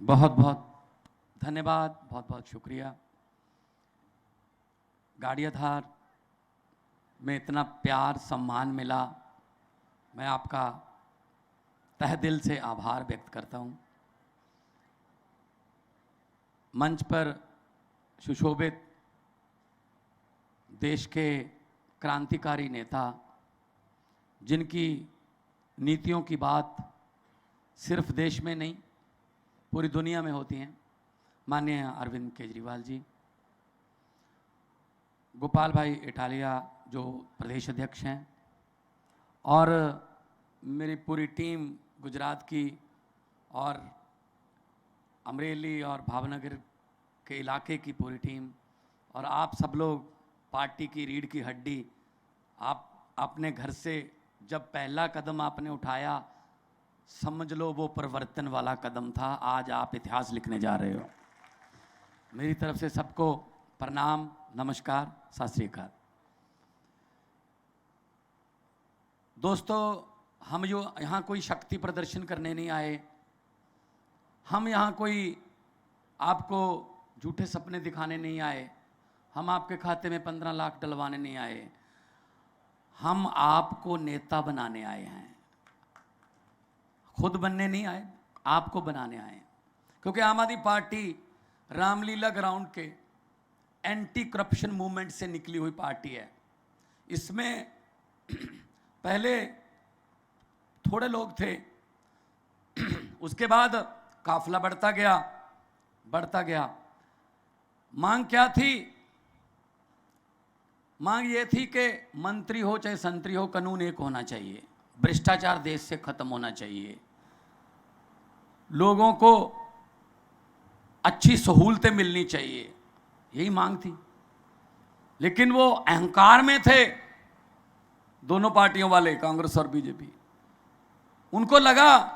बहुत बहुत धन्यवाद, बहुत बहुत शुक्रिया। गाड़ियाधार में इतना प्यार सम्मान मिला, मैं आपका तह दिल से आभार व्यक्त करता हूँ। मंच पर सुशोभित देश के क्रांतिकारी नेता, जिनकी नीतियों की बात सिर्फ देश में नहीं पूरी दुनिया में होती हैं, माननीय अरविंद केजरीवाल जी, गोपाल भाई इटालिया जो प्रदेश अध्यक्ष हैं, और मेरी पूरी टीम गुजरात की और अमरेली और भावनगर के इलाके की पूरी टीम, और आप सब लोग पार्टी की रीढ़ की हड्डी। आप अपने घर से जब पहला कदम आपने उठाया, समझ लो वो परिवर्तन वाला कदम था। आज आप इतिहास लिखने जा रहे हो। मेरी तरफ से सबको प्रणाम, नमस्कार, सत श्री अकाल। दोस्तों, हम जो यहाँ कोई शक्ति प्रदर्शन करने नहीं आए, हम यहाँ कोई आपको झूठे सपने दिखाने नहीं आए, हम आपके खाते में 15 लाख डलवाने नहीं आए, हम आपको नेता बनाने आए हैं। खुद बनने नहीं आए, आपको बनाने आए। क्योंकि आम आदमी पार्टी रामलीला ग्राउंड के एंटी करप्शन मूवमेंट से निकली हुई पार्टी है। इसमें पहले थोड़े लोग थे, उसके बाद काफिला बढ़ता गया। मांग क्या थी? मांग ये थी कि मंत्री हो चाहे संतरी हो, कानून एक होना चाहिए, भ्रष्टाचार देश से खत्म होना चाहिए, लोगों को अच्छी सहूलतें मिलनी चाहिए, यही मांग थी। लेकिन वो अहंकार में थे दोनों पार्टियों वाले, कांग्रेस और बीजेपी। उनको लगा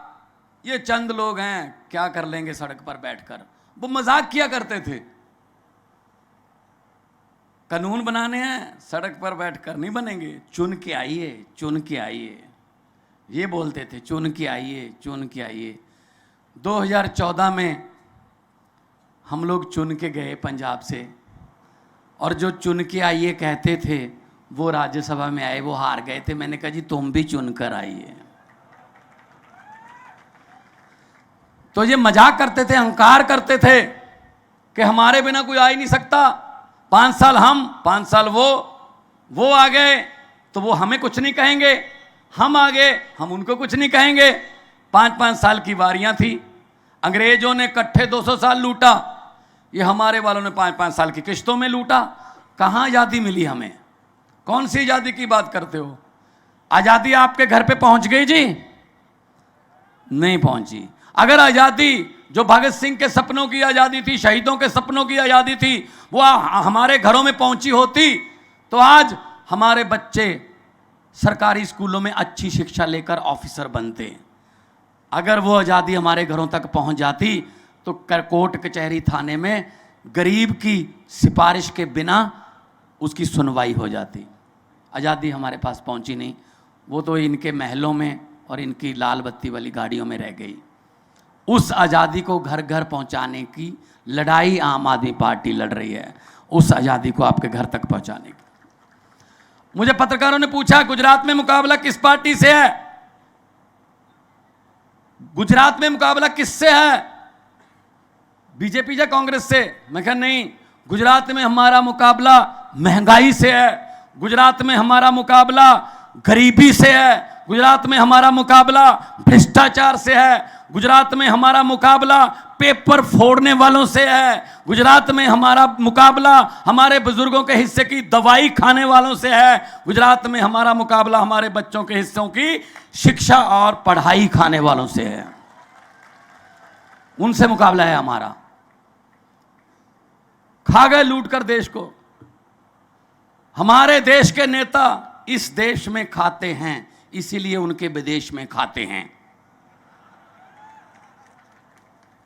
ये चंद लोग हैं, क्या कर लेंगे सड़क पर बैठकर। वो मजाक किया करते थे, कानून बनाने हैं, सड़क पर बैठकर नहीं बनेंगे, चुन के आइए, ये बोलते थे, चुन के आइए। 2014 में हम लोग चुन के गए पंजाब से, और जो चुन के आइए कहते थे वो राज्यसभा में आए, वो हार गए थे। मैंने कहा जी तुम भी चुन कर आइए। तो ये मजाक करते थे, अहंकार करते थे कि हमारे बिना कोई आ ही नहीं सकता। 5 साल हम, 5 साल वो आ गए तो वो हमें कुछ नहीं कहेंगे, हम आ गए हम उनको कुछ नहीं कहेंगे। 5-5 साल की वारियां थी। अंग्रेजों ने इकट्ठे 200 साल लूटा, ये हमारे वालों ने 5-5 साल की किश्तों में लूटा। कहाँ आज़ादी मिली हमें? कौन सी आज़ादी की बात करते हो? आज़ादी आपके घर पे पहुंच गई जी? नहीं पहुंची। अगर आज़ादी जो भगत सिंह के सपनों की आज़ादी थी, शहीदों के सपनों की आज़ादी थी, वो हमारे घरों में पहुंची होती तो आज हमारे बच्चे सरकारी स्कूलों में अच्छी शिक्षा लेकर ऑफिसर बनते। अगर वो आज़ादी हमारे घरों तक पहुंच जाती तो कोर्ट कचहरी थाने में गरीब की सिफारिश के बिना उसकी सुनवाई हो जाती। आज़ादी हमारे पास पहुंची नहीं, वो तो इनके महलों में और इनकी लाल बत्ती वाली गाड़ियों में रह गई। उस आज़ादी को घर घर पहुंचाने की लड़ाई आम आदमी पार्टी लड़ रही है, उस आज़ादी को आपके घर तक पहुंचाने की। मुझे पत्रकारों ने पूछा गुजरात में मुकाबला किस पार्टी से है? गुजरात में मुकाबला किससे है? बीजेपी या कांग्रेस से? मैं कहा नहीं, गुजरात में हमारा मुकाबला महंगाई से है, गुजरात में हमारा मुकाबला गरीबी से है, गुजरात में हमारा मुकाबला भ्रष्टाचार से है, गुजरात में हमारा मुकाबला पेपर फोड़ने वालों से है, गुजरात में हमारा मुकाबला हमारे बुजुर्गों के हिस्से की दवाई खाने वालों से है, गुजरात में हमारा मुकाबला हमारे बच्चों के हिस्सों की शिक्षा और पढ़ाई खाने वालों से है। उनसे मुकाबला है हमारा। खा गए लूट कर देश को। हमारे देश के नेता इस देश में खाते हैं, इसीलिए उनके विदेश में खाते हैं।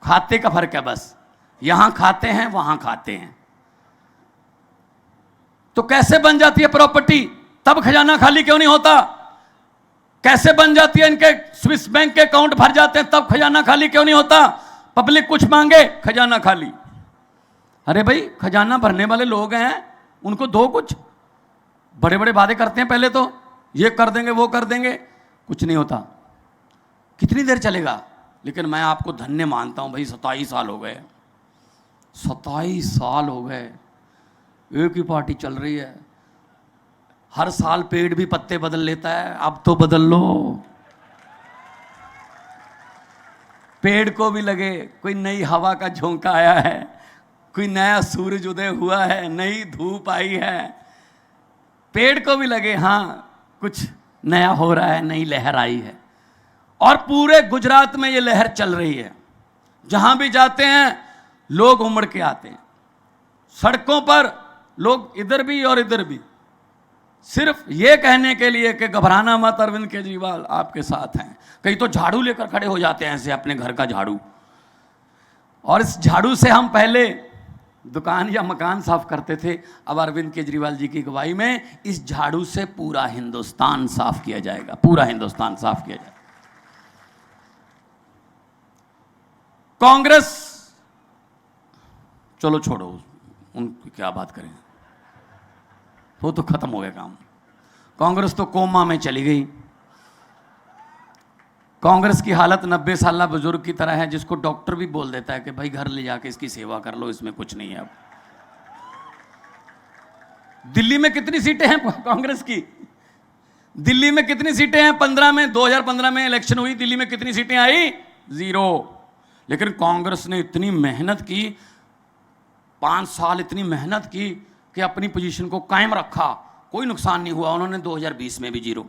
खाते का फर्क है बस, यहां खाते हैं वहां खाते हैं। तो कैसे बन जाती है प्रॉपर्टी? तब खजाना खाली क्यों नहीं होता? कैसे बन जाती है? इनके स्विस बैंक के अकाउंट भर जाते हैं, तब खजाना खाली क्यों नहीं होता? पब्लिक कुछ मांगे, खजाना खाली। अरे भाई, खजाना भरने वाले लोग हैं, उनको दो कुछ। बड़े बड़े वादे करते हैं, पहले तो ये कर देंगे वो कर देंगे, कुछ नहीं होता। कितनी देर चलेगा? लेकिन मैं आपको धन्य मानता हूं भाई, 27 साल हो गए, 27 साल हो गए, एक ही पार्टी चल रही है। हर साल पेड़ भी पत्ते बदल लेता है, अब तो बदल लो। पेड़ को भी लगे कोई नई हवा का झोंका आया है, कोई नया सूरज उदय हुआ है, नई धूप आई है। पेड़ को भी लगे हाँ कुछ नया हो रहा है, नई लहर आई है। और पूरे गुजरात में ये लहर चल रही है। जहां भी जाते हैं लोग उमड़ के आते हैं, सड़कों पर लोग इधर भी और इधर भी, सिर्फ ये कहने के लिए कि घबराना मत, अरविंद केजरीवाल आपके साथ हैं। कई तो झाड़ू लेकर खड़े हो जाते हैं ऐसे, अपने घर का झाड़ू। और इस झाड़ू से हम पहले दुकान या मकान साफ करते थे, अब अरविंद केजरीवाल जी की अगुवाई में इस झाड़ू से पूरा हिंदुस्तान साफ किया जाएगा, पूरा हिंदुस्तान साफ किया जाएगा। कांग्रेस चलो छोड़ो, उनकी क्या बात करें, वो तो खत्म हो गया काम। कांग्रेस तो कोमा में चली गई। कांग्रेस की हालत 90 साल बुजुर्ग की तरह है, जिसको डॉक्टर भी बोल देता है कि भाई घर ले जाके इसकी सेवा कर लो, इसमें कुछ नहीं है। अब दिल्ली में कितनी सीटें हैं कांग्रेस की? दिल्ली में कितनी सीटें हैं? 15 में, 2015 में इलेक्शन हुई, दिल्ली में कितनी सीटें आई? 0। लेकिन कांग्रेस ने इतनी मेहनत की, 5 साल इतनी मेहनत की कि अपनी पोजीशन को कायम रखा, कोई नुकसान नहीं हुआ। उन्होंने 2020 में भी 0।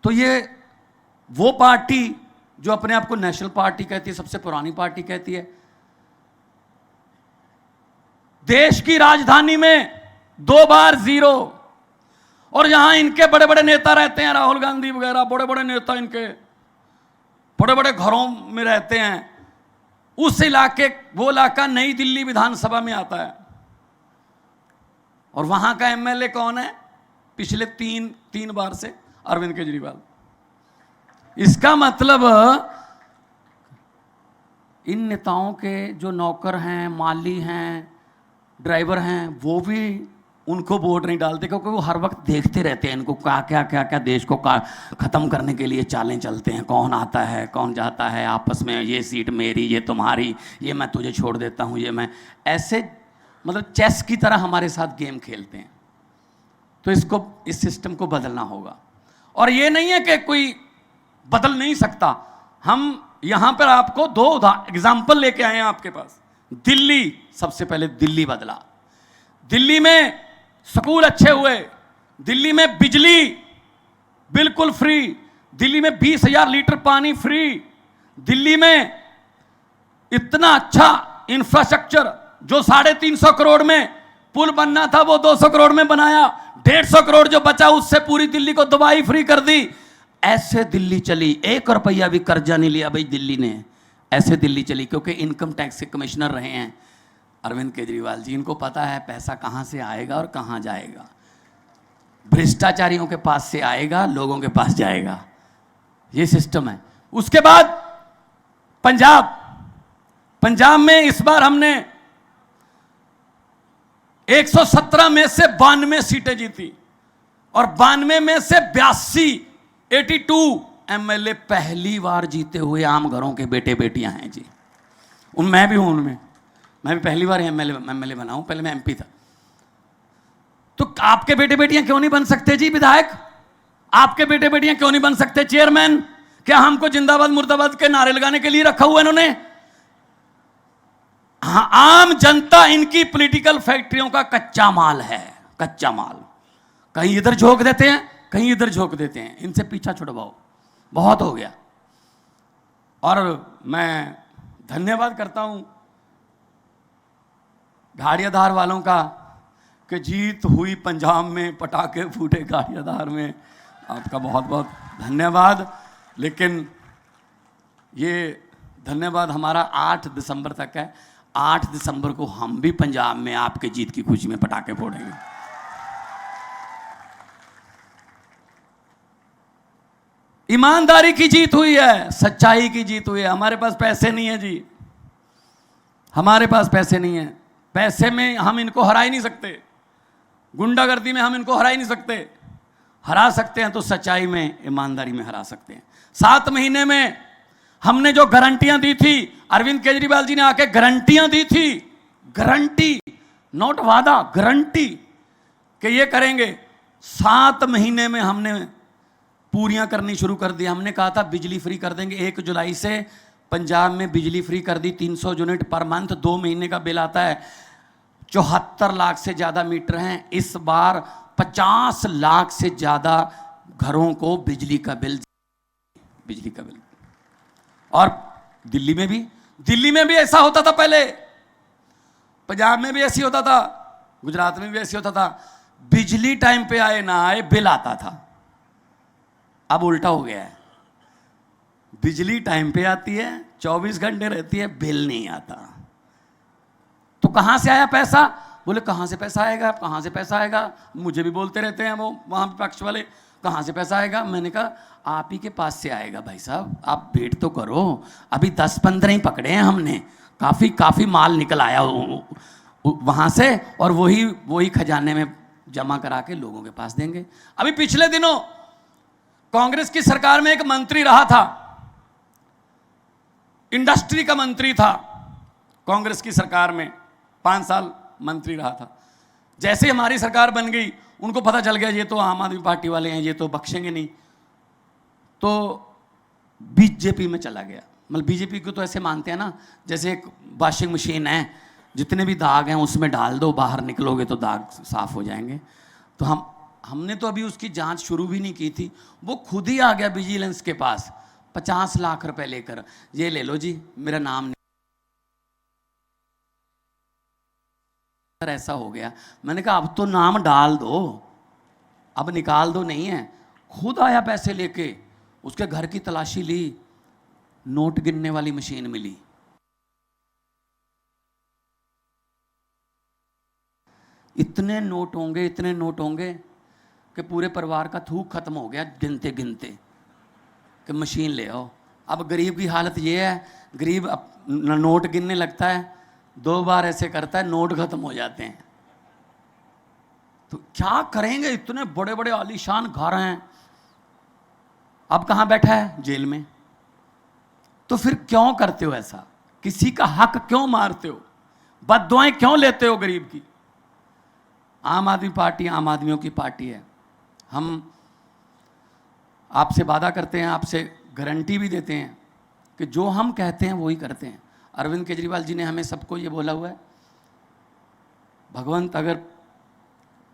तो ये वो पार्टी जो अपने आप को नेशनल पार्टी कहती है, सबसे पुरानी पार्टी कहती है, देश की राजधानी में 2 बार 0। और यहां इनके बड़े बड़े नेता रहते हैं, राहुल गांधी वगैरह, बड़े बड़े नेता इनके बड़े बड़े घरों में रहते हैं। उस इलाके, वो इलाका नई दिल्ली विधानसभा में आता है। और वहां का एमएलए कौन है? पिछले तीन बार से अरविंद केजरीवाल। इसका मतलब इन नेताओं के जो नौकर हैं, माली हैं, ड्राइवर हैं, वो भी उनको वोट नहीं डालते, क्योंकि वो हर वक्त देखते रहते हैं इनको क्या देश को खत्म करने के लिए चालें चलते हैं। कौन आता है, कौन जाता है, आपस में ये सीट मेरी, ये तुम्हारी, ये मैं तुझे छोड़ देता हूँ, ये मैं, ऐसे मतलब चेस की तरह हमारे साथ गेम खेलते हैं। तो इसको, इस सिस्टम को बदलना होगा। और ये नहीं है कि कोई बदल नहीं सकता। हम यहां पर आपको 2 एग्जाम्पल लेके आए हैं आपके पास। दिल्ली, सबसे पहले दिल्ली बदला। दिल्ली में स्कूल अच्छे हुए, दिल्ली में बिजली बिल्कुल फ्री, दिल्ली में 20,000 लीटर पानी फ्री, दिल्ली में इतना अच्छा इंफ्रास्ट्रक्चर, जो 350 करोड़ में पुल बनना था वो 200 करोड़ में बनाया, 150 करोड़ जो बचा उससे पूरी दिल्ली को दवाई फ्री कर दी। ऐसे दिल्ली चली, 1 रुपया भी कर्जा नहीं लिया भाई दिल्ली ने, ऐसे दिल्ली चली। क्योंकि इनकम टैक्स के कमिश्नर रहे हैं अरविंद केजरीवाल जी, इनको पता है पैसा कहां से आएगा और कहां जाएगा। भ्रष्टाचारियों के पास से आएगा, लोगों के पास जाएगा, ये सिस्टम है। उसके बाद पंजाब में इस बार हमने 117 में से 92 सीटें जीती, और 92 में से 82 एमएलए पहली बार जीते हुए आम घरों के बेटे बेटियां हैं जी। मैं भी हूं उनमें, मैं भी पहली बार एमएलए बना हूं, पहले मैं एमपी था। तो आपके बेटे बेटियां क्यों नहीं बन सकते जी विधायक? आपके बेटे बेटियां क्यों नहीं बन सकते चेयरमैन? क्या हमको जिंदाबाद मुर्दाबाद के नारे लगाने के लिए रखा हुआ इन्होंने? हाँ, आम जनता इनकी पॉलिटिकल फैक्ट्रियों का कच्चा माल है, कच्चा माल। कहीं इधर झोंक देते हैं, कहीं इधर झोंक देते हैं। इनसे पीछा छुड़वाओ, बहुत हो गया। और मैं धन्यवाद करता हूं गाड़ियाधार वालों का कि जीत हुई पंजाब में, पटाखे फूटे गाड़ियाधार में, आपका बहुत बहुत धन्यवाद। लेकिन ये धन्यवाद हमारा 8 दिसंबर तक है। 8 दिसंबर को हम भी पंजाब में आपके जीत की खुशी में पटाखे फोड़ेंगे। ईमानदारी की जीत हुई है, सच्चाई की जीत हुई है। हमारे पास पैसे नहीं है जी, हमारे पास पैसे नहीं है। पैसे में हम इनको हरा ही नहीं सकते, गुंडागर्दी में हम इनको हरा ही नहीं सकते। हरा सकते हैं तो सच्चाई में, ईमानदारी में हरा सकते हैं। 7 महीने में हमने जो गारंटियां दी थी, अरविंद केजरीवाल जी ने आके गारंटियां दी थी, गारंटी, नोट वादा, गारंटी कि ये करेंगे। 7 महीने में हमने पूरियां करनी शुरू कर दी। हमने कहा था बिजली फ्री कर देंगे, 1 जुलाई से पंजाब में बिजली फ्री कर दी, 300 यूनिट पर मंथ, 2 महीने का बिल आता है। 74 लाख से ज्यादा मीटर हैं। इस बार 50 लाख से ज्यादा घरों को बिजली का बिल। और दिल्ली में भी ऐसा होता था पहले, पंजाब में भी ऐसी होता था, गुजरात में भी ऐसी होता था। बिजली टाइम पे आए ना आए बिल आता था। अब उल्टा हो गया है, बिजली टाइम पे आती है, 24 घंटे रहती है, बिल नहीं आता। तो कहां से आया पैसा? बोले कहां से पैसा आएगा, कहां से पैसा आएगा? मुझे भी बोलते रहते हैं वो वहां पक्ष वाले, कहां से पैसा आएगा? मैंने कहा आप ही के पास से आएगा भाई साहब, आप वेट तो करो। अभी 10-15 ही पकड़े हैं हमने, काफी माल निकल आया वहां से, और वही खजाने में जमा करा के लोगों के पास देंगे। अभी पिछले दिनों कांग्रेस की सरकार में एक मंत्री रहा था, इंडस्ट्री का मंत्री था कांग्रेस की सरकार में, 5 साल मंत्री रहा था। जैसे हमारी सरकार बन गई, उनको पता चल गया ये तो आम आदमी पार्टी वाले हैं, ये तो बख्शेंगे नहीं, तो बीजेपी में चला गया। मतलब बीजेपी को तो ऐसे मानते हैं ना, जैसे एक वॉशिंग मशीन है, जितने भी दाग हैं उसमें डाल दो, बाहर निकलोगे तो दाग साफ हो जाएंगे। तो हमने तो अभी उसकी जांच शुरू भी नहीं की थी, वो खुद ही आ गया विजिलेंस के पास 50 लाख रुपए लेकर, ये ले लो जी, मेरा नाम नहीं। ऐसा हो गया। मैंने कहा अब तो नाम डाल दो, अब निकाल दो, नहीं है। खुद आया पैसे लेके, उसके घर की तलाशी ली, नोट गिनने वाली मशीन मिली। इतने नोट होंगे कि पूरे परिवार का थूक खत्म हो गया गिनते गिनते, कि मशीन ले आओ। अब गरीब की हालत ये है, गरीब नोट गिनने लगता है, 2 बार ऐसे करता है, नोट खत्म हो जाते हैं। तो क्या करेंगे? इतने बड़े बड़े आलीशान घर हैं, अब कहां बैठा है? जेल में। तो फिर क्यों करते हो ऐसा? किसी का हक क्यों मारते हो? बद्दुआएं क्यों लेते हो गरीब की? आम आदमी पार्टी आम आदमियों की पार्टी है। हम आपसे वादा करते हैं, आपसे गारंटी भी देते हैं कि जो हम कहते हैं वही करते हैं। अरविंद केजरीवाल जी ने हमें सबको ये बोला हुआ है, भगवंत अगर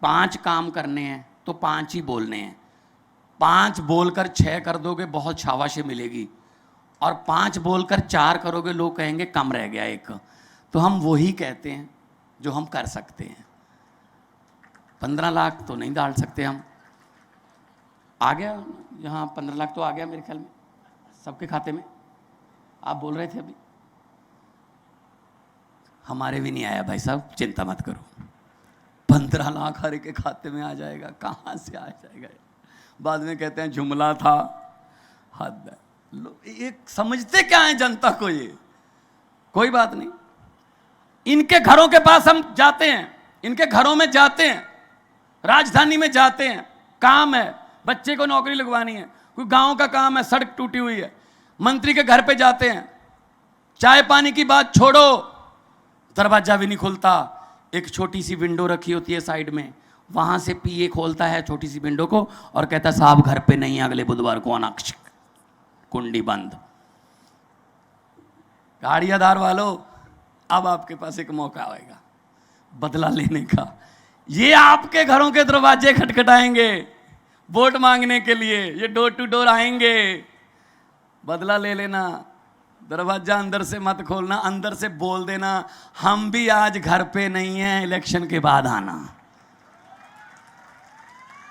5 काम करने हैं तो 5 ही बोलने हैं। 5 बोलकर 6 कर दोगे, बहुत शाबाशी मिलेगी, और 5 बोलकर 4 करोगे, लोग कहेंगे कम रह गया एक। तो हम वही कहते हैं जो हम कर सकते हैं। 15 लाख तो नहीं डाल सकते हम, आ गया यहाँ 15 लाख तो आ गया मेरे ख्याल में सबके खाते में। आप बोल रहे थे अभी, हमारे भी नहीं आया भाई साहब, चिंता मत करो। 15 लाख हर के खाते में आ जाएगा, कहाँ से आ जाएगा? बाद में कहते हैं जुमला था, हद है। एक समझते क्या है जनता को? ये कोई बात नहीं। इनके घरों के पास हम जाते हैं, इनके घरों में जाते हैं, राजधानी में जाते हैं, काम है, बच्चे को नौकरी लगवानी है, कोई गांव का काम है, सड़क टूटी हुई है, मंत्री के घर पे जाते हैं, चाय पानी की बात छोड़ो, दरवाजा भी नहीं खुलता। एक छोटी सी विंडो रखी होती है साइड में, वहां से पीए खोलता है छोटी सी विंडो को और कहता साहब घर पे नहीं है, अगले बुधवार को आना, कुंडी बंद। गाड़ियादार वालों, अब आपके पास एक मौका आएगा बदला लेने का। ये आपके घरों के दरवाजे खटखटाएंगे वोट मांगने के लिए, ये डोर टू डोर आएंगे। बदला ले लेना, दरवाजा अंदर से मत खोलना, अंदर से बोल देना हम भी आज घर पे नहीं हैं, इलेक्शन के बाद आना।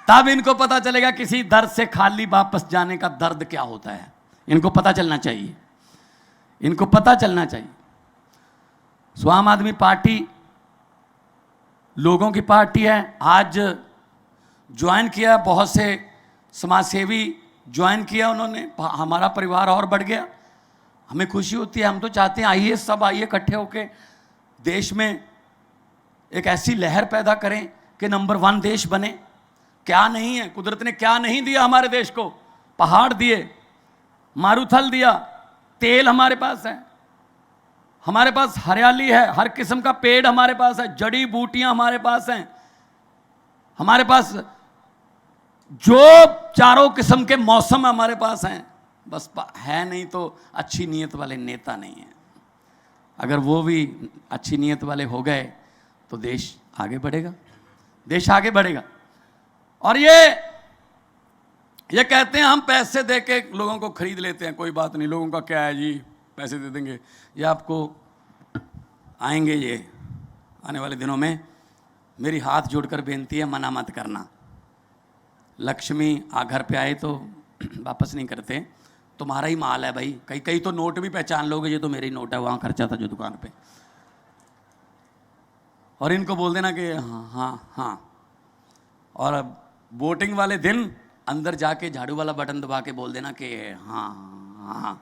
तब इनको पता चलेगा किसी दर्द से खाली वापस जाने का दर्द क्या होता है। इनको पता चलना चाहिए, इनको पता चलना चाहिए। सो आम आदमी पार्टी लोगों की पार्टी है। आज ज्वाइन किया बहुत से समाजसेवी ज्वाइन किया उन्होंने, हमारा परिवार और बढ़ गया। हमें खुशी होती है। हम तो चाहते हैं आइए, सब आइए इकट्ठे होके देश में एक ऐसी लहर पैदा करें कि नंबर 1 देश बने। क्या नहीं है, कुदरत ने क्या नहीं दिया हमारे देश को। पहाड़ दिए, मारूथल दिया, तेल हमारे पास है, हमारे पास हरियाली है, हर किस्म का पेड़ हमारे पास है, जड़ी बूटियां हमारे पास हैं, हमारे पास जो चारों किस्म के मौसम हमारे पास हैं। बस है नहीं तो अच्छी नीयत वाले नेता नहीं है। अगर वो भी अच्छी नीयत वाले हो गए तो देश आगे बढ़ेगा, देश आगे बढ़ेगा। और ये कहते हैं हम पैसे दे के लोगों को खरीद लेते हैं। कोई बात नहीं, लोगों का क्या है जी, पैसे दे देंगे। ये आपको आएंगे, ये आने वाले दिनों में मेरी हाथ जोड़कर बेनती है, मना मत करना। लक्ष्मी घर पे आए तो वापस नहीं करते, तुम्हारा ही माल है भाई। कई कई तो नोट भी पहचान लोगे, ये तो मेरी नोट है, वहाँ खर्चा था जो दुकान पे। और इनको बोल देना कि हाँ हाँ हाँ। और अब वोटिंग वाले दिन अंदर जाके झाड़ू वाला बटन दबा के बोल देना कि हाँ हाँ।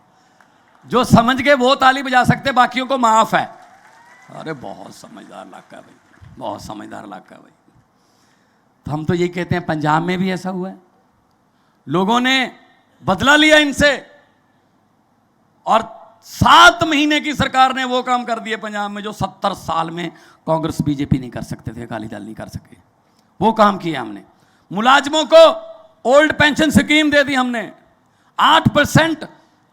जो समझ गए वो ताली बजा सकते, बाकियों को माफ है। अरे बहुत समझदार इलाका है भाई, बहुत समझदार इलाका है भाई। तो हम तो यही कहते हैं, पंजाब में भी ऐसा हुआ है, लोगों ने बदला लिया इनसे, और 7 महीने की सरकार ने वो काम कर दिए पंजाब में जो 70 साल में कांग्रेस बीजेपी नहीं कर सकते थे, अकाली दल नहीं कर सके। वो काम किया हमने। मुलाजिमों को ओल्ड पेंशन स्कीम दे दी हमने, 8%,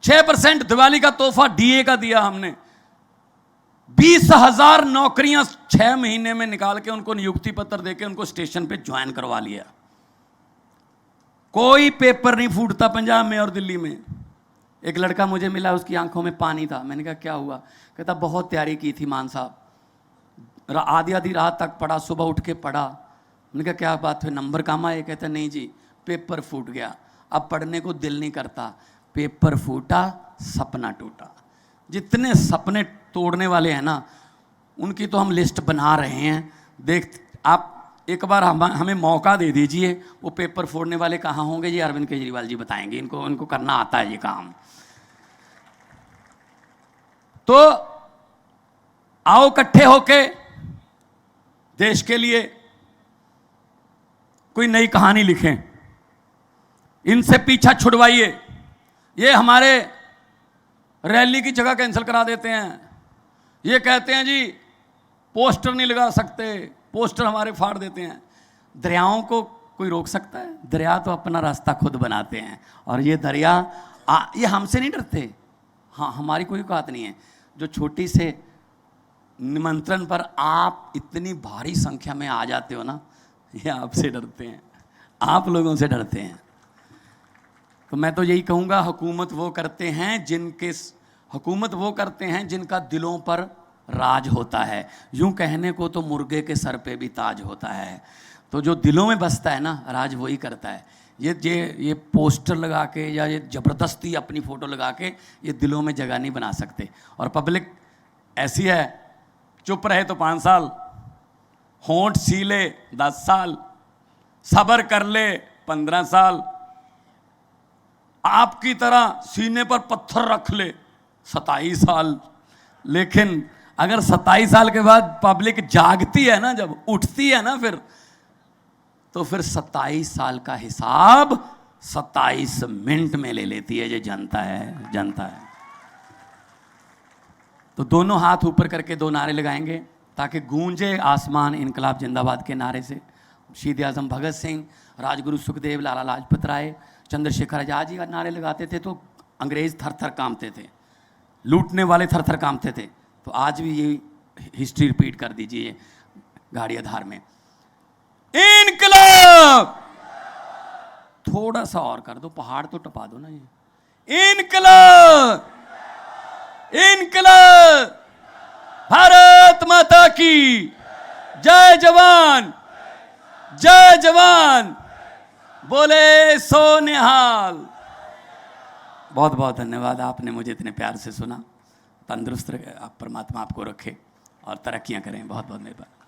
6% दिवाली का तोहफा डीए का दिया हमने। 20,000 नौकरियां 6 महीने में निकाल के उनको नियुक्ति पत्र देके उनको स्टेशन पे ज्वाइन करवा लिया। कोई पेपर नहीं फूटता पंजाब में और दिल्ली में। एक लड़का मुझे मिला, उसकी आंखों में पानी था। मैंने कहा क्या हुआ? कहता बहुत तैयारी की थी मान साहब, आधी रात तक पढ़ा, सुबह उठ के पढ़ा। मैंने कहा क्या बात है, नंबर कम आए? कहता नहीं जी पेपर फूट गया, अब पढ़ने को दिल नहीं करता। पेपर फूटा, सपना टूटा। जितने सपने तोड़ने वाले हैं ना, उनकी तो हम लिस्ट बना रहे हैं। देख आप एक बार हमें मौका दे दीजिए, वो पेपर फोड़ने वाले कहाँ होंगे? ये अरविंद केजरीवाल जी बताएंगे। इनको करना आता है ये काम। तो आओ इकट्ठे होके देश के लिए कोई नई कहानी लिखें, इनसे पीछा छुड़वाइए। ये हमारे रैली की जगह कैंसिल करा देते हैं। ये कहते हैं जी पोस्टर नहीं लगा सकते, पोस्टर हमारे फाड़ देते हैं। दरियाओं को कोई रोक सकता है? दरिया तो अपना रास्ता खुद बनाते हैं। और ये दरिया ये हमसे नहीं डरते। हाँ, हमारी कोई औकात नहीं है। जो छोटी से निमंत्रण पर आप इतनी भारी संख्या में आ जाते हो ना, ये आपसे डरते हैं, आप लोगों से डरते हैं। तो मैं तो यही कहूँगा, हुकूमत वो करते हैं जिनका दिलों पर राज होता है। यूं कहने को तो मुर्गे के सर पे भी ताज होता है। तो जो दिलों में बसता है ना, राज वही करता है। ये पोस्टर लगा के या ये ज़बरदस्ती अपनी फ़ोटो लगा के ये दिलों में जगह नहीं बना सकते। और पब्लिक ऐसी है, चुप रहे तो 5 साल, होंठ सीले 10 साल, सब्र कर ले 15 साल, आपकी तरह सीने पर पत्थर रख ले 27 साल। लेकिन अगर 27 साल के बाद पब्लिक जागती है ना, जब उठती है ना, फिर 27 साल का हिसाब 27 मिनट में ले लेती है। ये जनता है। तो दोनों हाथ ऊपर करके 2 नारे लगाएंगे ताकि गूंजे आसमान इनकलाब जिंदाबाद के नारे से। शहीद आजम भगत सिंह, राजगुरु सुखदेव, लाला लाजपत राय, चंद्रशेखर आजाद जी का नारे लगाते थे तो अंग्रेज थर थर कांपते थे, लूटने वाले थर थर कांपते थे। तो आज भी ये हिस्ट्री रिपीट कर दीजिए गाड़ी आधार में। इनकलाब, थोड़ा सा और कर दो, पहाड़ तो टपा दो ना ये। इनकलाब, इनकलाब, भारत माता की जय जवान, जय जवान, बोले सो निहाल। बहुत बहुत धन्यवाद, आपने मुझे इतने प्यार से सुना। तंदुरुस्त रहे, आप परमात्मा आपको रखे और तरक्कियां करें। बहुत बहुत मेहरबानी।